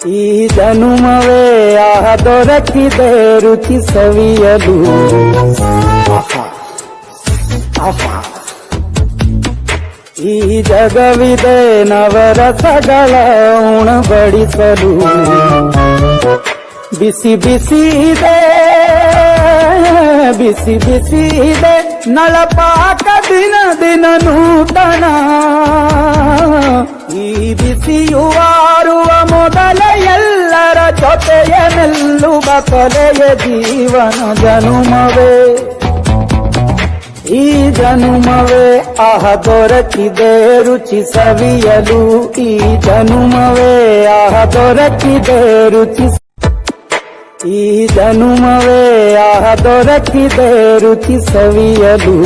ಈ ಜನುಮವೇ ಆಹ ದೊರಕಿದೆ ರುಚಿ ಸವಿಯಲು. ಈ ಜಗವಿದೆ ನವರಸಗಳ ಉಣಬಡಿಸಲು. ಬಿಸಿ ಬಿಸಿ ಇದೆ ಬಿಸಿ ಬಿಸಿ ಇದೆ ನಳಪಾಕ ದಿನ ದಿನ ನೂತನ. ಈ ಬಿಸಿಯುವಾರುವ ಮೊದಲ ಎಲ್ಲರ ಜೊತೆಯ ಮೆಲ್ಲುವ ಕೊಲೆಯ ಜೀವನ ಜನುಮವೇ. ಈ ಜನುಮವೇ ಆಹ ದೊರಕಿದೆ ರುಚಿ ಸವಿಯಲು. ಈ ಜನುಮವೇ ಆಹ ದೊರಕಿದೆ ರುಚಿ. ಈ ಜನುಮವೇ ಆಹ ದೊರಕಿದೆ ರುಚಿ ಸವಿಯಲು.